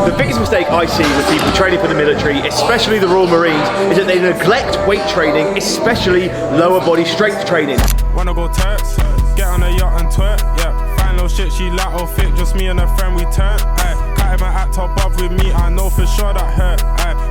The biggest mistake I see with people training for the military, especially the Royal Marines, is that they neglect weight training, especially lower body strength training. Wanna go Turks? Get on a yacht and twerk, yeah. Find no shit, she lateral fit, just me and a friend, we turn. Can't even act top up with me, I know for sure that hurt.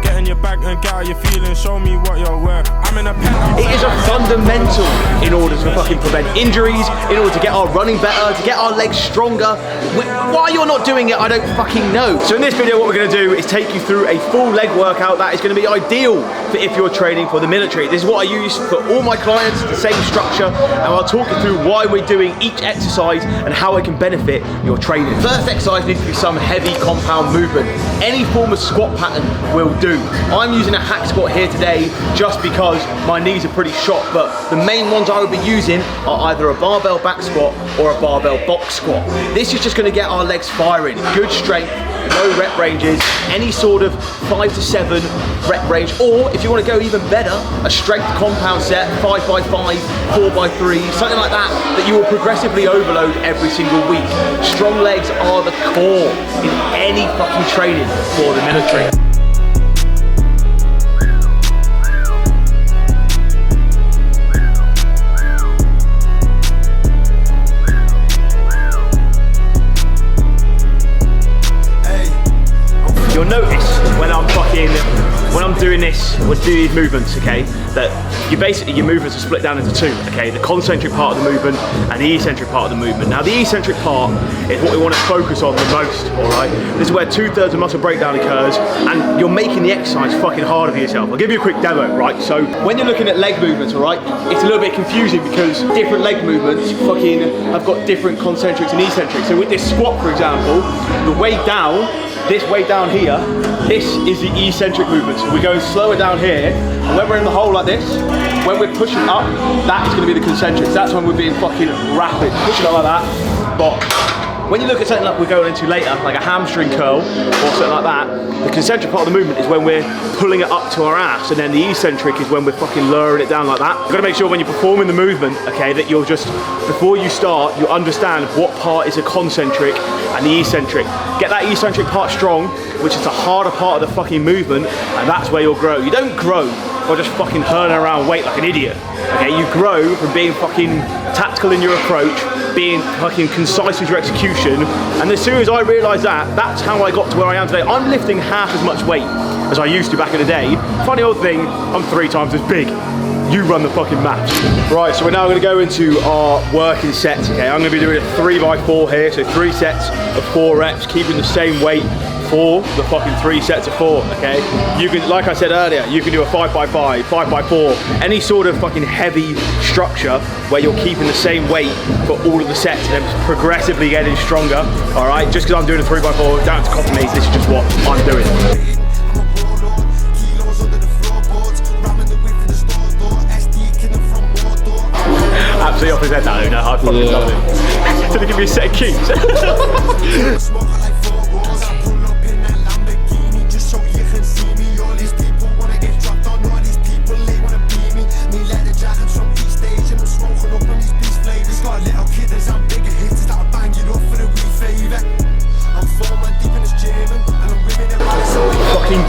Get in your bag and get out your feelings, show me what you're worth. I'm in a penthouse. It is a fundamental in order to fucking prevent injuries, in order to get our running better, to get our legs stronger. Why you're not doing it, I don't fucking know. So in this video, what we're gonna do is take you through a full leg workout that is gonna be ideal for if you're training for the military. This is what I use for all my clients, the same structure, and I'll talk you through why we're doing each exercise and how it can benefit your training. First exercise needs to be some heavy compound movement. Any form of squat pattern will do. I'm using a hack squat here today just because my knees are pretty shot, but the main ones I would be using are either a barbell back squat or a barbell box squat. This is just going to get our legs firing. Good strength, low rep ranges, any sort of 5 to 7 rep range, or if you want to go even better, a strength compound set, 5x5, 4x3, something like that, that you will progressively overload every single week. Strong legs are the core in any fucking training for the military. You'll notice when I'm doing this, or do these movements, okay, that your movements are split down into two, okay, the concentric part of the movement and the eccentric part of the movement. Now the eccentric part is what we want to focus on the most, all right? This is where 2/3 of muscle breakdown occurs, and you're making the exercise fucking harder for yourself. I'll give you a quick demo, right? So when you're looking at leg movements, all right, it's a little bit confusing because different leg movements fucking have got different concentrics and eccentrics. So with this squat, for example, the weight down, this weight down here, this is the eccentric movement. So we're going slower down here, and when we're in the hole like this, when we're pushing up, that is going to be the concentrics. That's when we're being fucking rapid, pushing up like that. But when you look at something like we're going into later, like a hamstring curl or something like that, the concentric part of the movement is when we're pulling it up to our ass, and then the eccentric is when we're fucking lowering it down like that. You've got to make sure when you're performing the movement, okay, that you're just, before you start, you understand what part is a concentric and the eccentric. Get that eccentric part strong, which is the harder part of the fucking movement, and that's where you'll grow. You don't grow by just fucking hurling around weight like an idiot, okay? You grow from being fucking tactical in your approach, being fucking concise with your execution, and as soon as I realised that, that's how I got to where I am today. I'm lifting half as much weight as I used to back in the day. Funny old thing, I'm 3 times as big. You run the fucking match. Right, so we're now gonna go into our working sets, okay? I'm gonna be doing a 3x4 here, so 3 sets of 4 reps, keeping the same weight for the fucking 3 sets of 4, okay? You can, like I said earlier, you can do a 5x5, 5x4, any sort of fucking heavy structure where you're keeping the same weight for all of the sets and then progressively getting stronger, all right? Just because I'm doing a 3x4, don't have to copy me, this is just what I'm doing. Absolutely off his head now, no, I fucking love it. Did he give me a set of keys?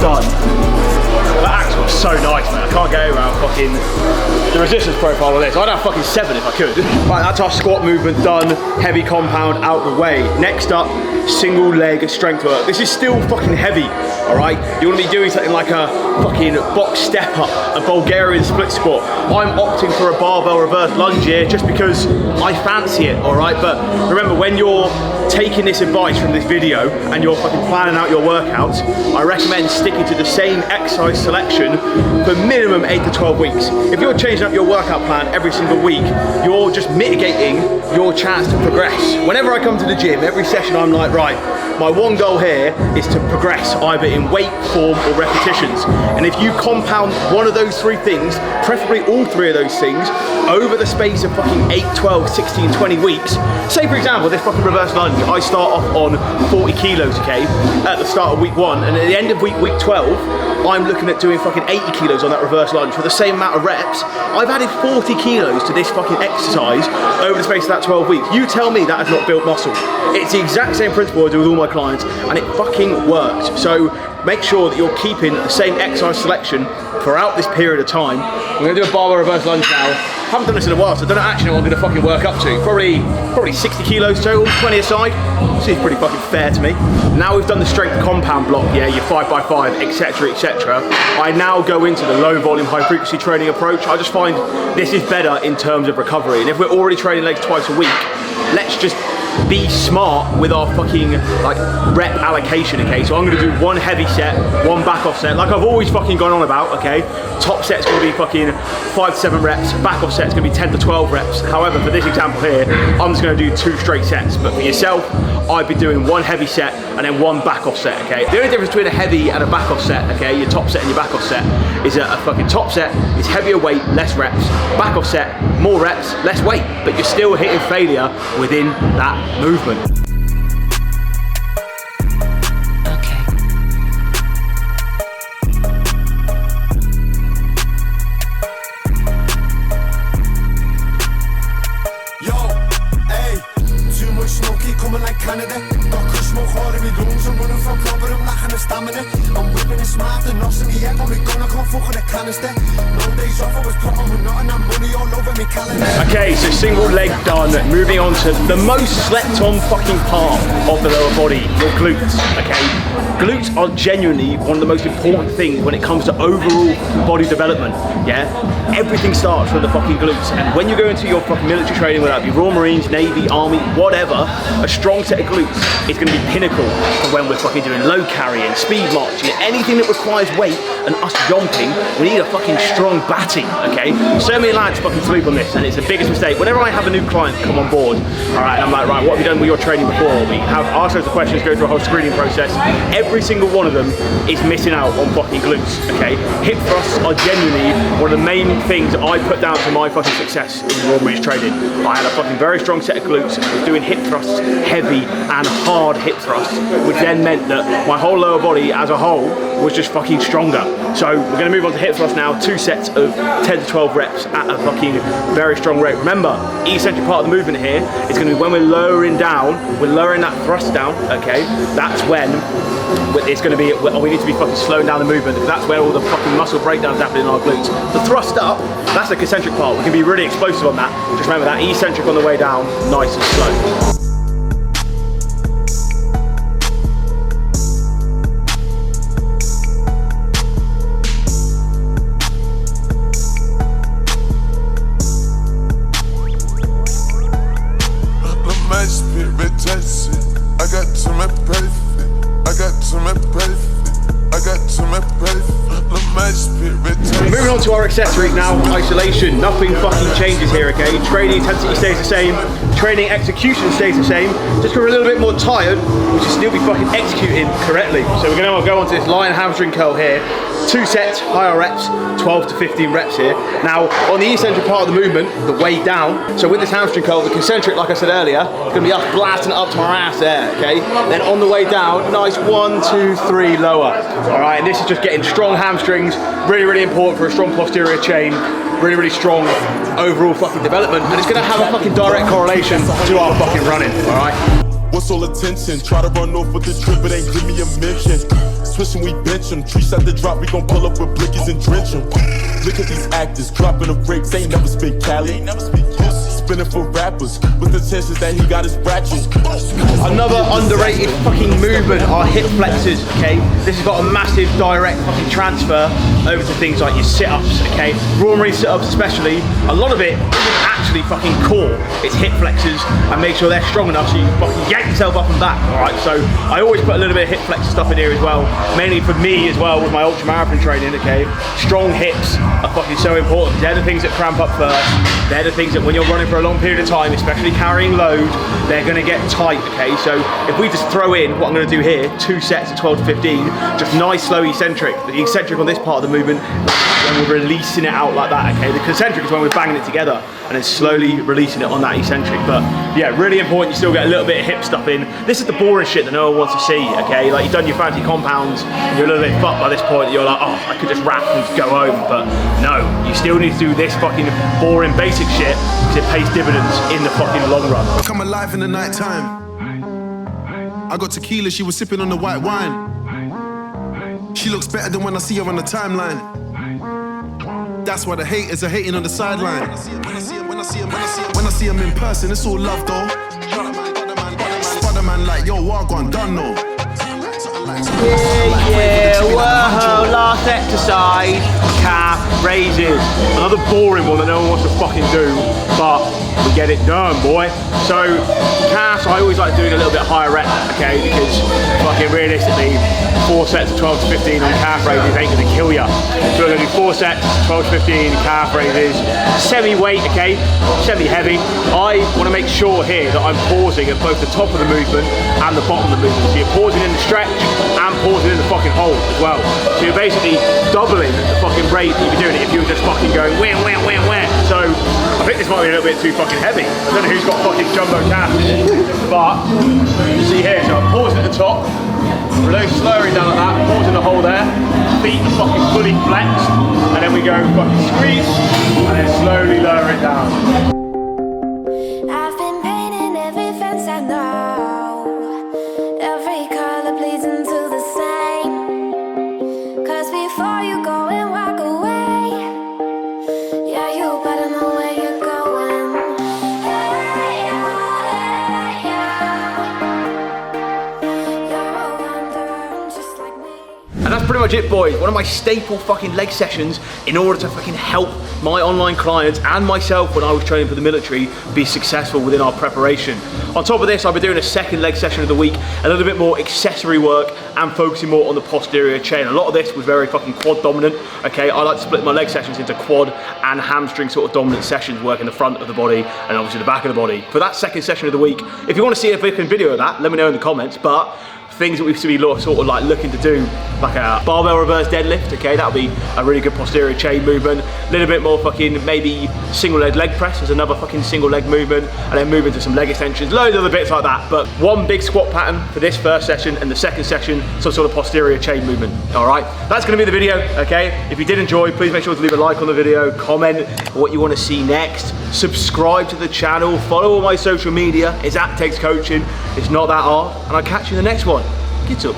Done. That axe was so nice, man. I can't get around fucking the resistance profile of this. I'd have fucking 7 if I could. Right, that's our squat movement done. Heavy compound out the way. Next up, single leg strength work. This is still fucking heavy, all right? You want to be doing something like a fucking box step up, a Bulgarian split squat. I'm opting for a barbell reverse lunge here just because I fancy it, all right? But remember, when you're taking this advice from this video and you're fucking planning out your workouts, I recommend sticking to the same exercise selection for minimum 8 to 12 weeks. If you're changing up your workout plan every single week, you're just mitigating your chance to progress. Whenever I come to the gym, every session I'm like, right, my one goal here is to progress either in weight, form, or repetitions. And if you compound one of those 3 things, preferably all 3 of those things, over the space of fucking 8, 12, 16, 20 weeks, say for example, this fucking reverse lunge, I start off on 40 kilos, okay, at the start of week 1, and at the end of week 12, I'm looking at doing fucking 80 kilos on that reverse lunge for the same amount of reps. I've added 40 kilos to this fucking exercise over the space of that 12 weeks. You tell me that has not built muscle. It's the exact same principle I do with all my my clients, and it fucking works. So make sure that you're keeping the same exercise selection throughout this period of time. We're gonna do a barbell reverse lunge now. Haven't done this in a while, so I don't actually know what I'm gonna fucking work up to. Probably 60 kilos total, 20 aside. Seems pretty fucking fair to me. Now we've done the strength compound block, yeah, your 5x5, etc, etc. I now go into the low volume, high frequency training approach. I just find this is better in terms of recovery. And if we're already training legs twice a week, let's just be smart with our fucking like rep allocation, okay? So I'm gonna do one heavy set, one back off set, like I've always fucking gone on about, okay? Top set's gonna be fucking 5 to 7 reps, back off set's gonna be 10 to 12 reps. However, for this example here, I'm just gonna do 2 straight sets. But for yourself, I'd be doing one heavy set and then one back off set, okay? The only difference between a heavy and a back off set, okay, your top set and your back off set, is that a fucking top set is heavier weight, less reps, back off set, more reps, less weight, but you're still hitting failure within that movement. Okay, so single leg done. Moving on to the most slept on fucking part of the lower body, your glutes, okay? Glutes are genuinely one of the most important things when it comes to overall body development, yeah? Everything starts from the fucking glutes, and when you go into your fucking military training, whether that be Royal Marines, Navy, Army, whatever, a strong set of glutes is gonna be pinnacle for when we're fucking doing low carrying, speed marching, anything that requires weight and us jumping, we need a fucking strong batty, okay? So many lads fucking sleep on this, and it's the biggest mistake. Whenever I have a new client come on board, all right, I'm like, right, what have you done with your training before? We have asked loads of questions, go through a whole screening process. Every single one of them is missing out on fucking glutes, okay? Hip thrusts are genuinely one of the main things that I put down to my fucking success in Royal Marines training. I had a fucking very strong set of glutes, was doing hip thrusts, heavy and hard hip thrusts, which then meant that my whole lower body as a whole was just fucking stronger. So we're gonna move on to hip thrust now, 2 sets of 10 to 12 reps at a fucking very strong rate. Remember, eccentric part of the movement here is gonna be when we're lowering down, we're lowering that thrust down, okay? That's when it's gonna be, we need to be fucking slowing down the movement, because that's where all the fucking muscle breakdowns happen in our glutes. The thrust up, that's the concentric part. We can be really explosive on that. Just remember that eccentric on the way down, nice and slow. Moving on to our accessory now, isolation. Nothing fucking changes here, okay? Training intensity stays the same, training execution stays the same. Just because we're a little bit more tired, we should still be fucking executing correctly. So we're gonna go on to this lion hamstring curl here. 2 sets, higher reps, 12 to 15 reps here. Now, on the eccentric part of the movement, the way down, so with this hamstring curl, the concentric, like I said earlier, it's gonna be us blasting it up to our ass there, okay? Then on the way down, nice 1, 2, 3, lower. All right, and this is just getting strong hamstrings, really, really important for a strong posterior chain, really, really strong overall fucking development, and it's gonna have a fucking direct correlation to our fucking running, all right? What's all attention? Try to run off with the trip, but ain't give me a mention. Switching, we bench them. Trees at the drop, we gon' pull up with blickies and drench them. Look at these actors, dropping the brakes, ain't never spit Cali. Spinning for rappers, with the tensions that he got his ratchet. Another underrated fucking movement are hip flexors, okay? This has got a massive direct fucking transfer over to things like your sit-ups, okay? Royal Marine sit-ups especially, a lot of it isn't actually fucking core, it's hip flexors, and make sure they're strong enough so you fucking yank yourself up and back, all right? So I always put a little bit of hip flexor stuff in here as well, mainly for me as well with my ultra marathon training, okay? Strong hips are fucking so important. They're the things that cramp up first. They're the things that when you're running for a long period of time, especially carrying load, they're gonna get tight, okay? So if we just throw in what I'm gonna do here, 2 sets of 12 to 15, just nice slow eccentric. The eccentric on this part of the movement, when we're releasing it out like that, okay? The concentric is when we're banging it together and then slowly releasing it on that eccentric. But yeah, really important you still get a little bit of hip stuff in. This is the boring shit that no one wants to see, okay? Like you've done your fancy compounds and you're a little bit fucked by this point. You're like, oh, I could just wrap and go home. But no, you still need to do this fucking boring basic shit because it pays dividends in the fucking long run. Come alive in the night time. I got tequila, she was sipping on the white wine. She looks better than when I see her on the timeline. That's why the haters are hating on the sideline. When I see him in person, it's all love though. Spider-Man like, yo, what gone done no? Yeah, whoa, last exercise, calf raises. Another boring one that no one wants to fucking do, but we get it done, boy. So, calves, I always like doing a little bit higher rep, okay, because fucking realistically, 4 sets of 12 to 15 on calf raises ain't gonna kill ya. So we're gonna do 4 sets, 12 to 15 calf raises, semi-weight, okay, semi-heavy. I wanna make sure here that I'm pausing at both the top of the movement and the bottom of the movement. So you're pausing in the stretch and pausing in the fucking hold as well. So you're basically doubling the fucking rate that you'd be doing it if you were just fucking going where. So I think this might be a little bit too fucking heavy. I don't know who's got fucking jumbo calves, but you see here, so I'm pausing at the top, really slowing down like that, pausing the hole there, feet are fucking fully flexed, and then we go fucking squeeze, and then slowly lower it down. I've been painting every fence I know, every color bleeds into the same. Cause before you go and walk away, yeah, you better know where you're going. Hey, you're a wanderer just like me. And that's pretty much it, boys. One of my staple fucking leg sessions in order to fucking help my online clients and myself when I was training for the military be successful within our preparation. On top of this, I'll be doing a second leg session of the week, a little bit more accessory work and focusing more on the posterior chain. A lot of this was very fucking quad dominant, okay? I like to split my leg sessions into quad and hamstring sort of dominant sessions, working the front of the body and obviously the back of the body. For that second session of the week, if you want to see a fucking video of that, let me know in the comments, but things that we should be sort of like looking to do, like a barbell reverse deadlift, okay, that'll be a really good posterior chain movement. A little bit more fucking maybe single leg press as another fucking single leg movement, and then move into some leg extensions, loads of other bits like that. But one big squat pattern for this first session, and the second session, some sort of posterior chain movement. All right, that's gonna be the video, okay? If you did enjoy, please make sure to leave a like on the video, comment what you wanna see next, subscribe to the channel, follow all my social media, it's @TegsCoaching, it's not that hard, and I'll catch you in the next one. Get up.